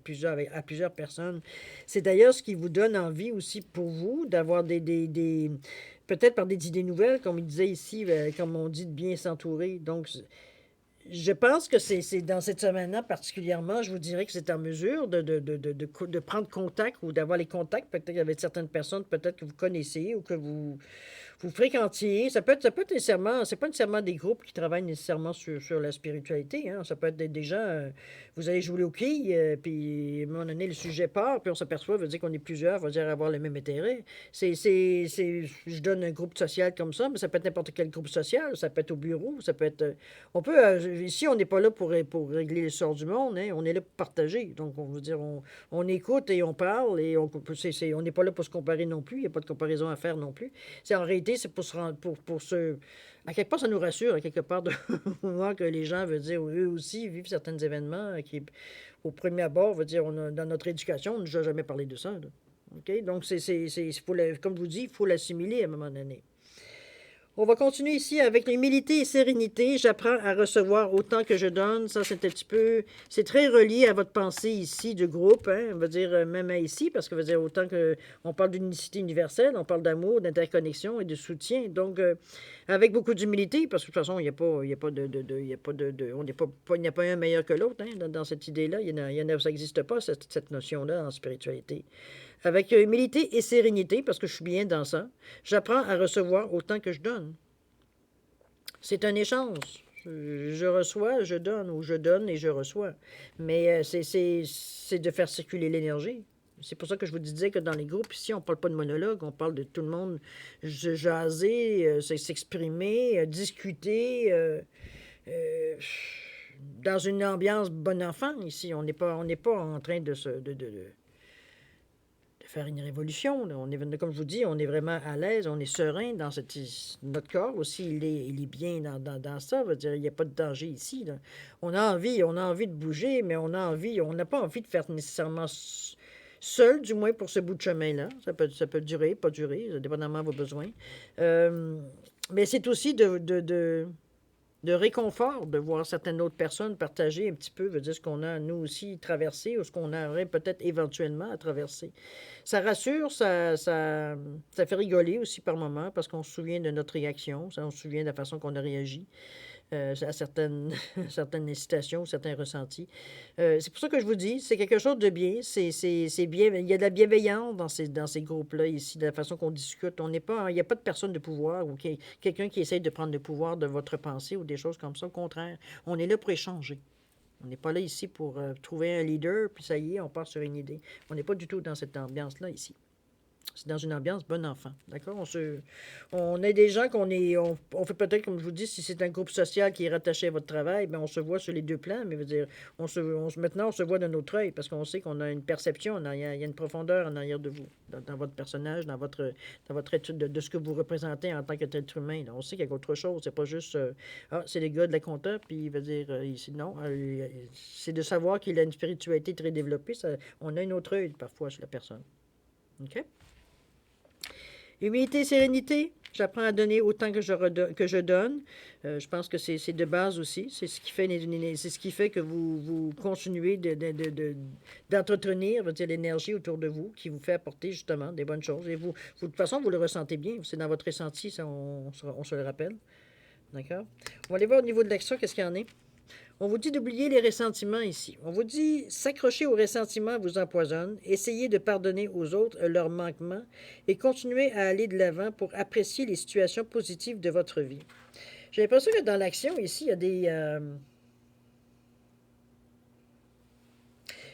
plusieurs personnes. C'est d'ailleurs ce qui vous donne envie aussi pour vous d'avoir peut-être par des idées nouvelles, comme il disait ici, comme on dit, de bien s'entourer. Donc, je pense que c'est dans cette semaine-là particulièrement, je vous dirais que c'est en mesure de prendre contact ou d'avoir les contacts peut-être avec certaines personnes, peut-être que vous connaissez ou que vous fréquentiez. Ça peut être nécessairement, c'est pas nécessairement des groupes qui travaillent nécessairement sur la spiritualité. Hein. Ça peut être des gens, vous allez jouer au quilles, puis à un moment donné, le sujet part, puis on s'aperçoit, veut dire qu'on est plusieurs, veut dire avoir le même intérêt. Je donne un groupe social comme ça, mais ça peut être n'importe quel groupe social, ça peut être au bureau, ça peut être. Ici, on n'est pas là pour régler le sort du monde, hein, on est là pour partager. Donc, on veut dire, on écoute et on parle, et on n'est pas là pour se comparer non plus, il n'y a pas de comparaison à faire non plus. C'est en réalité, c'est pour se rendre, pour se. À quelque part, ça nous rassure, à quelque part, de voir que les gens, veut dire, eux aussi vivent certains événements qui, au premier abord, veut dire, dans notre éducation, on ne nous a jamais parlé de ça. Là. OK? Donc, comme je vous dis, il faut l'assimiler à un moment donné. On va continuer ici avec humilité et sérénité. J'apprends à recevoir autant que je donne. Ça, c'est un petit peu. C'est très relié à votre pensée ici du groupe. Hein? On va dire même ici, parce que veut dire autant que on parle d'unicité universelle, on parle d'amour, d'interconnexion et de soutien. Donc, avec beaucoup d'humilité, parce que de toute façon, il n'y a pas, il y a pas il y a pas on n'est il n'y a pas un meilleur que l'autre hein, dans cette idée-là. Ça n'existe pas, cette notion-là en spiritualité. Avec humilité et sérénité, parce que je suis bien dans ça, j'apprends à recevoir autant que je donne. C'est un échange. Je reçois, je donne, ou je donne et je reçois. Mais c'est de faire circuler l'énergie. C'est pour ça que je vous disais que dans les groupes, ici, on ne parle pas de monologue, on parle de tout le monde jaser, s'exprimer, discuter, dans une ambiance bon enfant ici. On n'est pas en train de faire une révolution. Là. Comme je vous dis, on est vraiment à l'aise, on est serein dans notre corps aussi, il est bien dans ça. Veut dire, il n'y a pas de danger ici. Là. On a envie de bouger, mais on n'a pas envie de faire nécessairement seul, du moins pour ce bout de chemin-là. Ça peut durer, pas durer, dépendamment de vos besoins. Mais c'est aussi de réconfort de voir certaines autres personnes partager un petit peu, veut dire ce qu'on a nous aussi traversé ou ce qu'on aurait peut-être éventuellement à traverser. Ça rassure, ça fait rigoler aussi par moments parce qu'on se souvient de notre réaction, on se souvient de la façon qu'on a réagi à certaines citations, certains ressentis. C'est pour ça que je vous dis, c'est quelque chose de bien, c'est bien, il y a de la bienveillance dans ces groupes-là ici, de la façon qu'on discute. Il n'y a pas de personne de pouvoir ou quelqu'un qui essaye de prendre le pouvoir de votre pensée ou des choses comme ça. Au contraire, on est là pour échanger. On n'est pas là ici pour trouver un leader, puis ça y est, on part sur une idée. On n'est pas du tout dans cette ambiance-là ici. C'est dans une ambiance bon enfant, d'accord? On est des gens on fait peut-être, comme je vous dis, si c'est un groupe social qui est rattaché à votre travail, bien, on se voit sur les deux plans, mais veut dire, maintenant, on se voit de notre œil parce qu'on sait qu'on a une perception en arrière, il y a une profondeur en arrière de vous, dans votre personnage, dans votre étude de ce que vous représentez en tant qu'être humain. Là. On sait qu'il y a autre chose, c'est pas juste, c'est les gars de la compta, puis il veut dire, non, c'est de savoir qu'il a une spiritualité très développée, on a une autre œil parfois sur la personne. OK? Humilité, sérénité, j'apprends à donner autant que je donne. Je pense que c'est de base aussi. C'est ce qui fait, c'est ce qui fait que vous continuez d'entretenir l'énergie autour de vous qui vous fait apporter justement des bonnes choses. Et vous de toute façon, vous le ressentez bien. C'est dans votre ressenti, ça, on se le rappelle. D'accord? On va aller voir au niveau de l'action, qu'est-ce qu'il y en a. On vous dit d'oublier les ressentiments ici. On vous dit s'accrocher aux ressentiments vous empoisonne, essayez de pardonner aux autres leurs manquements et continuez à aller de l'avant pour apprécier les situations positives de votre vie. J'ai l'impression que dans l'action ici, il y a des...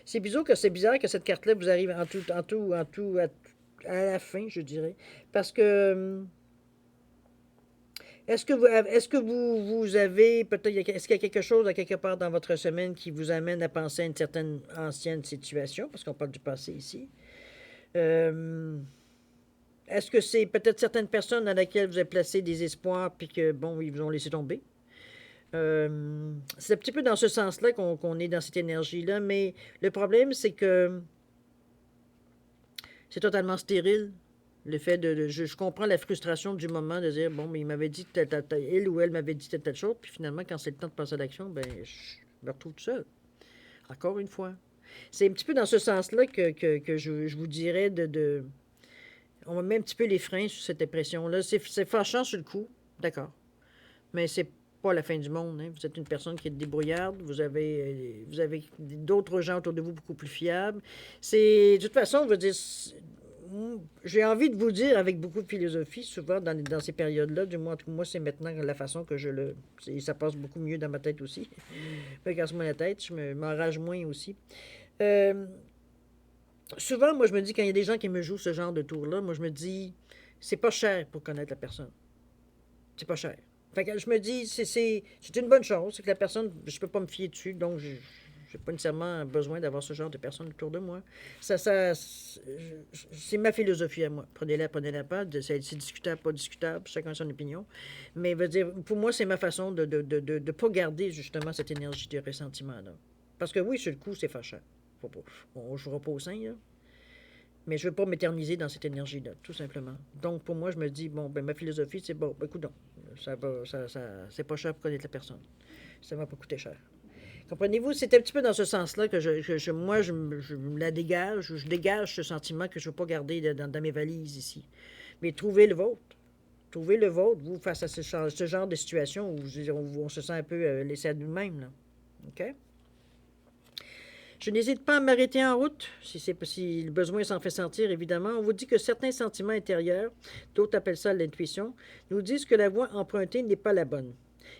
C'est bizarre que cette carte-là vous arrive à la fin, je dirais. Parce que... Est-ce que vous avez, peut-être, est-ce qu'il y a quelque chose à quelque part dans votre semaine qui vous amène à penser à une certaine ancienne situation, parce qu'on parle du passé ici? Est-ce que c'est peut-être certaines personnes à laquelle vous avez placé des espoirs, puis que, bon, ils vous ont laissé tomber? C'est un petit peu dans ce sens-là qu'on est dans cette énergie-là, mais le problème, c'est que c'est totalement stérile. Le fait je comprends la frustration du moment de dire, bon, mais il m'avait dit, il ou elle m'avait dit telle chose, puis finalement, quand c'est le temps de passer à l'action, ben, je me retrouve tout seul. Encore une fois. C'est un petit peu dans ce sens-là que je vous dirais on met un petit peu les freins sur cette impression-là. C'est fâchant sur le coup, d'accord. Mais c'est pas la fin du monde. Hein. Vous êtes une personne qui est débrouillarde. Vous avez d'autres gens autour de vous beaucoup plus fiables. De toute façon, je veux dire, j'ai envie de vous dire avec beaucoup de philosophie, souvent dans ces périodes-là, du moins, moi, c'est maintenant la façon que ça passe beaucoup mieux dans ma tête aussi. Je me casse moins la tête, je m'enrage moins aussi. Souvent, moi, je me dis, quand il y a des gens qui me jouent ce genre de tour-là, moi, je me dis, c'est pas cher pour connaître la personne. C'est pas cher. Fait que je me dis, c'est une bonne chose, c'est que la personne, je peux pas me fier dessus, donc je n'ai pas nécessairement besoin d'avoir ce genre de personnes autour de moi. C'est ma philosophie à moi. Prenez-la pas. C'est discutable, pas discutable, chacun a son opinion. Mais veut dire, pour moi, c'est ma façon de ne pas garder justement cette énergie de ressentiment-là. Parce que oui, sur le coup, c'est fâchant. On ne jouera pas au sein, là. Mais je ne veux pas m'éterniser dans cette énergie-là, tout simplement. Donc, pour moi, je me dis, bon, ben ma philosophie, c'est bon, ben, écoute, c'est pas cher pour connaître la personne. Ça ne va pas coûter cher. Comprenez-vous? C'est un petit peu dans ce sens-là que moi, je me la dégage, je dégage ce sentiment que je ne veux pas garder dans mes valises ici. Mais trouvez le vôtre. Trouvez le vôtre, vous, face à ce genre de situation où on se sent un peu laissé à nous-mêmes, là. OK? Je n'hésite pas à m'arrêter en route, si le besoin s'en fait sentir, évidemment. On vous dit que certains sentiments intérieurs, d'autres appellent ça l'intuition, nous disent que la voie empruntée n'est pas la bonne.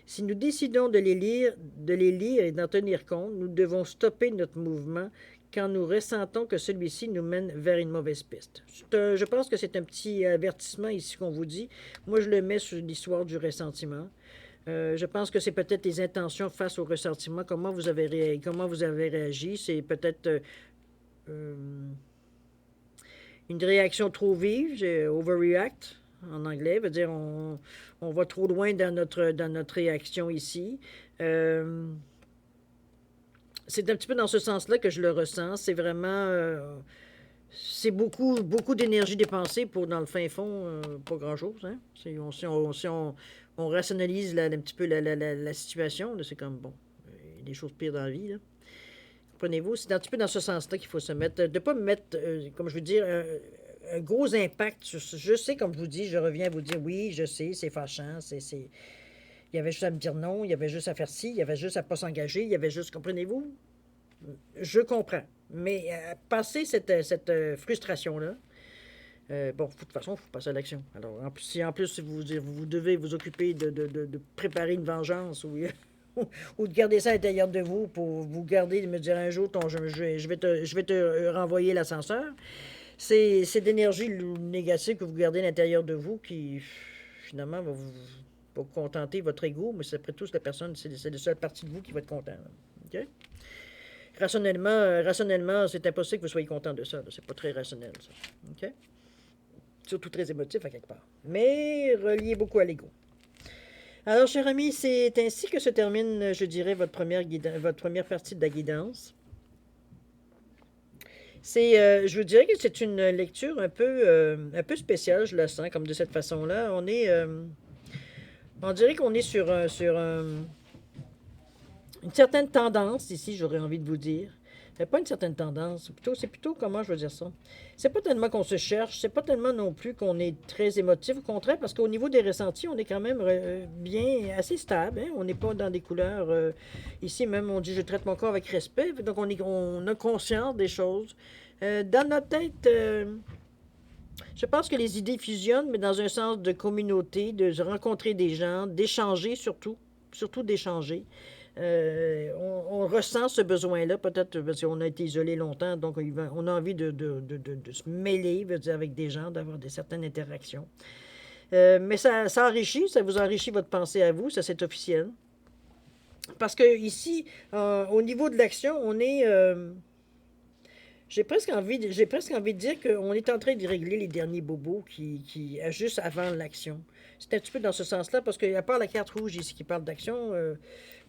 Si nous décidons de les lire et d'en tenir compte, nous devons stopper notre mouvement quand nous ressentons que celui-ci nous mène vers une mauvaise piste. Je pense que c'est un petit avertissement ici qu'on vous dit. Moi, je le mets sur l'histoire du ressentiment. Je pense que c'est peut-être les intentions face au ressentiment, comment vous avez réagi. C'est peut-être une réaction trop vive, overreact en anglais, veut dire on va trop loin dans notre réaction ici. C'est un petit peu dans ce sens-là que je le ressens. C'est vraiment... c'est beaucoup d'énergie dépensée pour, dans le fin fond, pas grand-chose. Hein? Si on rationalise un petit peu la situation, c'est comme, bon, il y a des choses pires dans la vie. Là. Comprenez-vous? C'est un petit peu dans ce sens-là qu'il faut se mettre. De ne pas mettre, comme je veux dire, un gros impact. Je sais, comme je vous dis, je reviens à vous dire, oui, je sais, c'est fâchant, il y avait juste à me dire non, il y avait juste à faire ci, il y avait juste à ne pas s'engager, il y avait juste, comprenez-vous? Je comprends. Mais passer cette frustration-là, bon, de toute façon, il faut passer à l'action. Alors, si vous devez vous occuper de préparer une vengeance ou, ou de garder ça à l'intérieur de vous pour vous garder, de me dire un jour, je vais te renvoyer l'ascenseur, C'est d'énergie négative que vous gardez à l'intérieur de vous qui, finalement, va vous contenter votre ego, mais c'est après tout, la personne, c'est la seule partie de vous qui va être content. OK? Rationnellement, c'est impossible que vous soyez content de ça. C'est pas très rationnel, ça. OK? Surtout très émotif à quelque part. Mais relié beaucoup à l'ego. Alors, cher ami, c'est ainsi que se termine, je dirais, votre première partie de la guidance. Je vous dirais que c'est une lecture un peu spéciale, je le sens, comme de cette façon-là. On dirait qu'on est une certaine tendance ici, j'aurais envie de vous dire. Pas une certaine tendance, c'est plutôt, comment je veux dire ça? C'est pas tellement qu'on se cherche, c'est pas tellement non plus qu'on est très émotif, au contraire, parce qu'au niveau des ressentis, on est quand même bien, assez stable, hein? On n'est pas dans des couleurs, ici même, on dit je traite mon corps avec respect, donc on a conscience des choses. Dans notre tête, je pense que les idées fusionnent, mais dans un sens de communauté, de rencontrer des gens, d'échanger surtout d'échanger. On ressent ce besoin-là, peut-être parce qu'on a été isolé longtemps, donc on a envie de se mêler, veut dire, avec des gens, d'avoir certaines interactions. Mais ça enrichit, ça vous enrichit votre pensée à vous, ça c'est officiel. Parce que ici, au niveau de l'action, on est... j'ai presque envie de dire qu'on est en train de régler les derniers bobos qui juste avant l'action. C'est un petit peu dans ce sens-là, parce qu'à part la carte rouge ici qui parle d'action,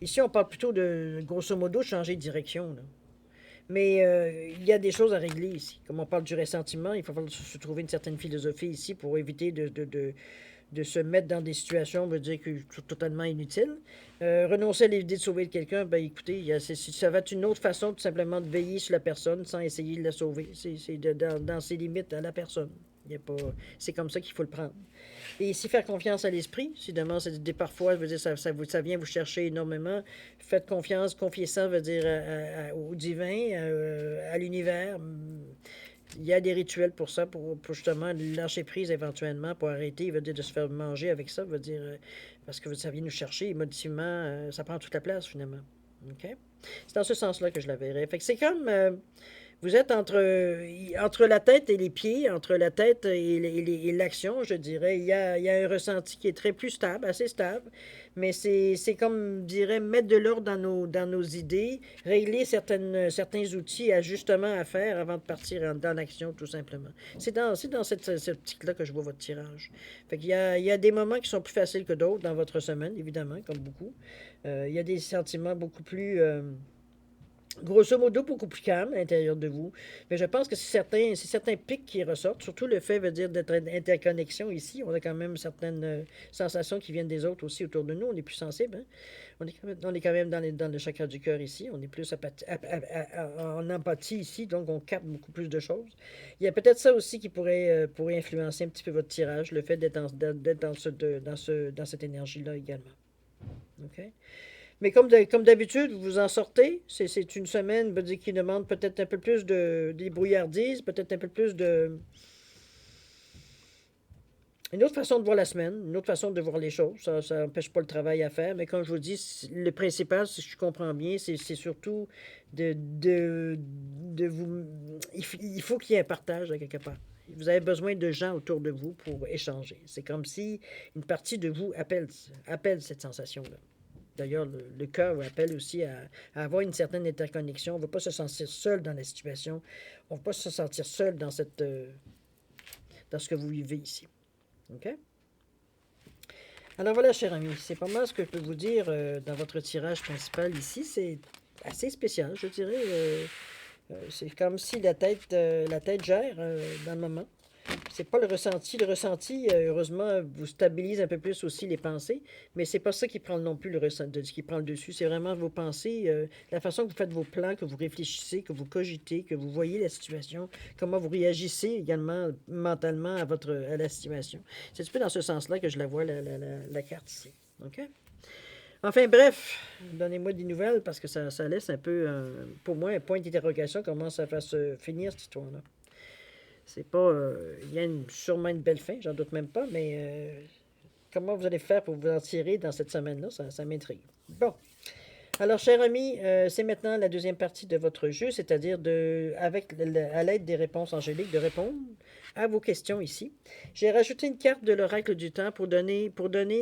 ici on parle plutôt de, grosso modo, changer de direction. Là. Mais il y a des choses à régler ici. Comme on parle du ressentiment, il faut falloir se trouver une certaine philosophie ici pour éviter de se mettre dans des situations, veut dire que c'est totalement inutile. Renoncer à l'idée de sauver quelqu'un, ben écoutez, ça va être une autre façon tout simplement de veiller sur la personne sans essayer de la sauver. C'est dans ses limites à la personne. Il y a pas, c'est comme ça qu'il faut le prendre. Et ici, faire confiance à l'esprit, évidemment, parfois, veut dire, ça vient vous chercher énormément. Faites confiance, confiez ça, veut dire, au divin, à l'univers. Il y a des rituels pour ça, pour justement lâcher prise éventuellement, pour arrêter, veut dire de se faire manger avec ça, veut dire parce que ça vient nous chercher émotivement, ça prend toute la place finalement. OK? C'est dans ce sens-là que je la verrais. Fait que c'est comme vous êtes entre la tête et les pieds, entre la tête et l'action, je dirais. Il y a un ressenti qui est très plus stable, assez stable, mais c'est comme, je dirais, mettre de l'ordre dans nos idées, régler certains outils, ajustements à faire avant de partir dans l'action, tout simplement. C'est dans cette optique-là que je vois votre tirage. Fait qu'il y a des moments qui sont plus faciles que d'autres dans votre semaine, évidemment, comme beaucoup. Il y a des sentiments beaucoup plus... grosso modo, beaucoup plus calme à l'intérieur de vous. Mais je pense que c'est certains pics qui ressortent, surtout le fait, veut dire, d'être en interconnexion ici. On a quand même certaines sensations qui viennent des autres aussi autour de nous. On est plus sensible. Hein? On est quand même dans le chakra du cœur ici. On est plus en empathie ici, donc on capte beaucoup plus de choses. Il y a peut-être ça aussi qui pourrait influencer un petit peu votre tirage, le fait d'être dans cette énergie-là également. OK? Mais comme d'habitude, vous vous en sortez. C'est une semaine qui demande peut-être un peu plus de débrouillardise, peut-être un peu plus de... Une autre façon de voir la semaine, une autre façon de voir les choses. Ça n'empêche pas le travail à faire. Mais comme je vous dis, le principal, si je comprends bien, c'est surtout de vous... Il faut qu'il y ait un partage à quelque part. Vous avez besoin de gens autour de vous pour échanger. C'est comme si une partie de vous appelle cette sensation-là. D'ailleurs, le cœur appelle aussi à avoir une certaine interconnexion. On ne va pas se sentir seul dans la situation. On ne va pas se sentir seul dans dans ce que vous vivez ici. OK? Alors voilà, cher ami, c'est pas mal ce que je peux vous dire dans votre tirage principal ici. C'est assez spécial, je dirais. C'est comme si la tête gère dans le moment. C'est pas le ressenti. Le ressenti, heureusement, vous stabilise un peu plus aussi les pensées, mais c'est pas ça qui prend non plus le ressenti, qui prend le dessus. C'est vraiment vos pensées, la façon que vous faites vos plans, que vous réfléchissez, que vous cogitez, que vous voyez la situation, comment vous réagissez également mentalement à la situation. C'est un petit peu dans ce sens-là que je la vois, la carte ici. OK? Enfin bref, donnez-moi des nouvelles parce que ça laisse un peu, pour moi, un point d'interrogation comment ça va se finir cette histoire-là. C'est pas. Il y a sûrement une belle fin, j'en doute même pas, mais comment vous allez faire pour vous en tirer dans cette semaine-là, ça m'intrigue. Bon. Alors, cher ami, c'est maintenant la deuxième partie de votre jeu, c'est-à-dire à l'aide des réponses angéliques, de répondre à vos questions ici. J'ai rajouté une carte de l'oracle du temps pour donner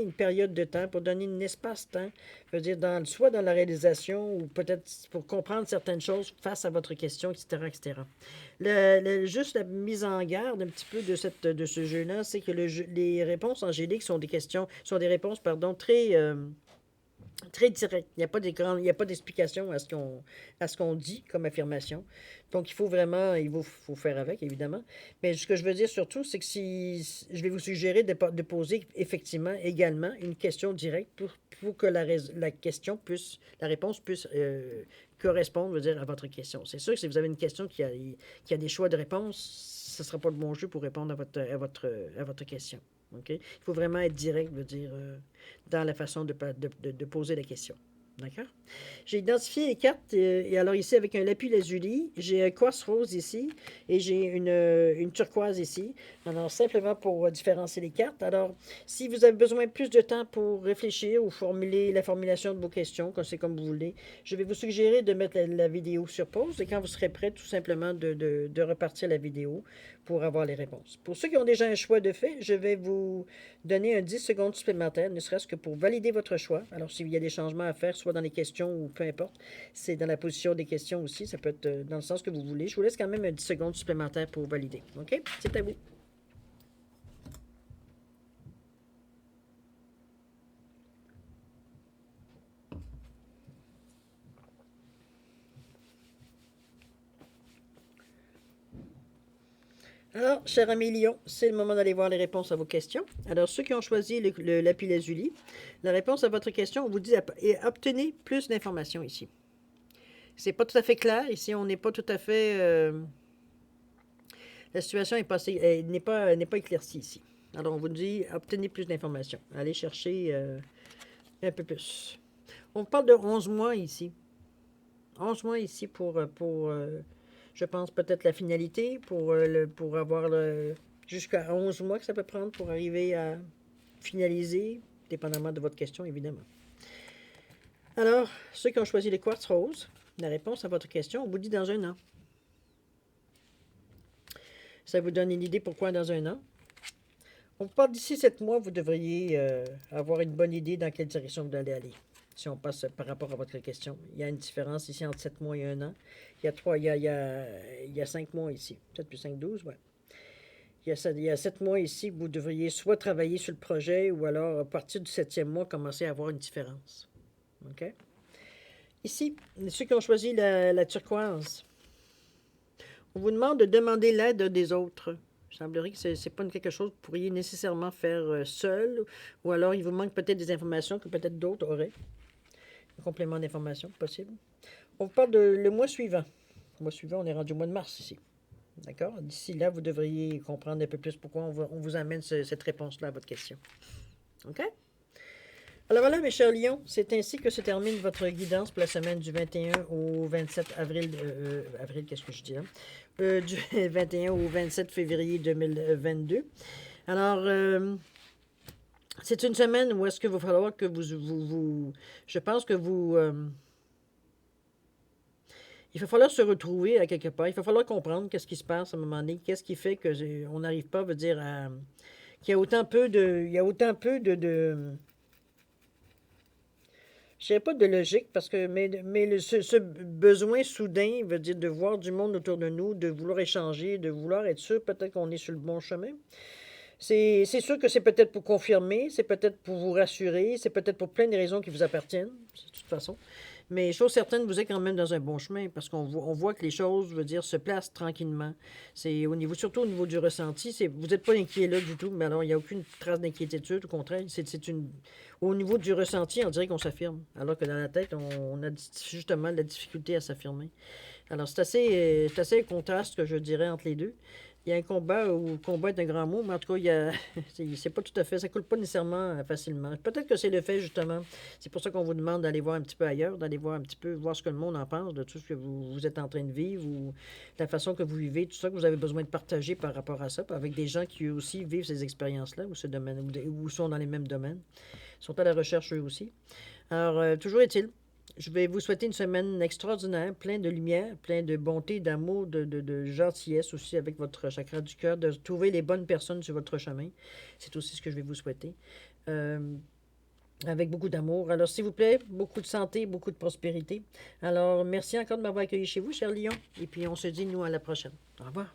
une période de temps, pour donner un espace-temps, je veux dire, soit dans la réalisation ou peut-être pour comprendre certaines choses face à votre question, etc., etc. Juste la mise en garde un petit peu de ce jeu-là, c'est que les réponses angéliques sont des réponses, pardon, très direct. Il n'y a pas d'explication à ce qu'on dit comme affirmation. Donc, il faut faire avec, évidemment. Mais ce que je veux dire surtout, c'est que si je vais vous suggérer de poser effectivement également une question directe pour que la réponse puisse correspondre, je veux dire, à votre question. C'est sûr que si vous avez une question qui a des choix de réponse, ce ne sera pas le bon jeu pour répondre à votre question. OK? Il faut vraiment être direct, je veux dire, dans la façon de poser la question. D'accord? J'ai identifié les cartes, et alors ici, avec un lapis lazuli, j'ai un quartz rose ici, et j'ai une turquoise ici. Alors, simplement pour différencier les cartes. Alors, si vous avez besoin de plus de temps pour réfléchir ou formuler la formulation de vos questions, comme c'est comme vous voulez, je vais vous suggérer de mettre la vidéo sur pause, et quand vous serez prêt, tout simplement de repartir la vidéo pour avoir les réponses. Pour ceux qui ont déjà un choix de fait, je vais vous donner un 10 secondes supplémentaire, ne serait-ce que pour valider votre choix. Alors, s'il y a des changements à faire, soit dans les questions ou peu importe, c'est dans la position des questions aussi. Ça peut être dans le sens que vous voulez. Je vous laisse quand même un 10 secondes supplémentaire pour valider. OK? C'est à vous. Alors, cher ami Lyon, c'est le moment d'aller voir les réponses à vos questions. Alors, ceux qui ont choisi le lapis lazuli, la réponse à votre question, on vous dit obtenez plus d'informations ici. C'est pas tout à fait clair. Ici, on n'est pas tout à fait. La situation n'est pas éclaircie ici. Alors, on vous dit obtenez plus d'informations. Allez chercher un peu plus. On parle de 11 mois ici. 11 mois ici pour je pense, peut-être la finalité, pour avoir jusqu'à 11 mois que ça peut prendre pour arriver à finaliser, dépendamment de votre question, évidemment. Alors, ceux qui ont choisi les quartz roses, la réponse à votre question, on vous dit dans un an. Ça vous donne une idée pourquoi dans un an. On parle d'ici 7 mois, vous devriez avoir une bonne idée dans quelle direction vous allez aller. Si on passe par rapport à votre question. Il y a une différence ici entre 7 mois et un an. Il y a 5 mois ici. Peut-être plus 5, 12, ouais. Il y a 7 mois ici que vous devriez soit travailler sur le projet ou alors à partir du 7e mois, commencer à avoir une différence. OK? Ici, ceux qui ont choisi la turquoise, on vous demande de demander l'aide des autres. Il semblerait que ce n'est pas quelque chose que vous pourriez nécessairement faire seul, ou alors il vous manque peut-être des informations que peut-être d'autres auraient. Un complément d'information possible. On parle de le mois suivant. Le mois suivant, on est rendu au mois de mars ici. D'accord? D'ici là, vous devriez comprendre un peu plus pourquoi on vous amène cette réponse-là à votre question. OK? Alors voilà, mes chers lions, c'est ainsi que se termine votre guidance pour la semaine du 21 au 27 avril. Avril, qu'est-ce que je dis là? Du 21 au 27 février 2022. Alors, c'est une semaine où est-ce qu'il va falloir que je pense que il va falloir se retrouver à quelque part. Il va falloir comprendre qu'est-ce qui se passe à un moment donné. Qu'est-ce qui fait qu'on n'arrive pas, veut dire, qu'il y a autant peu de... Il y a autant peu de je dirais pas de logique, parce que, mais ce besoin soudain veut dire de voir du monde autour de nous, de vouloir échanger, de vouloir être sûr peut-être qu'on est sur le bon chemin. C'est sûr que c'est peut-être pour confirmer, c'est peut-être pour vous rassurer, c'est peut-être pour plein de raisons qui vous appartiennent, de toute façon. Mais chose certaine, vous êtes quand même dans un bon chemin parce on voit que les choses, je veux dire, se placent tranquillement. C'est surtout au niveau du ressenti, vous n'êtes pas inquiet là du tout, mais alors il n'y a aucune trace d'inquiétude, au contraire, au niveau du ressenti, on dirait qu'on s'affirme, alors que dans la tête, on a justement de la difficulté à s'affirmer. Alors c'est assez un contraste que je dirais entre les deux. Il y a un combat, ou le combat est un grand mot, mais en tout cas, c'est pas tout à fait, ça coule pas nécessairement facilement. Peut-être que c'est le fait, justement, c'est pour ça qu'on vous demande d'aller voir un petit peu ailleurs, d'aller voir un petit peu, voir ce que le monde en pense, de tout ce que vous êtes en train de vivre, ou la façon que vous vivez, tout ça que vous avez besoin de partager par rapport à ça, avec des gens qui eux aussi vivent ces expériences-là, ou ce domaine, ou sont dans les mêmes domaines, sont à la recherche eux aussi. Alors, toujours est-il Je vais vous souhaiter une semaine extraordinaire, plein de lumière, plein de bonté, d'amour, de gentillesse aussi avec votre chakra du cœur, de trouver les bonnes personnes sur votre chemin. C'est aussi ce que je vais vous souhaiter. Euh, avec beaucoup d'amour. Alors, s'il vous plaît, beaucoup de santé, beaucoup de prospérité. Alors, merci encore de m'avoir accueilli chez vous, cher Lyon. Et puis, on se dit, nous, à la prochaine. Au revoir.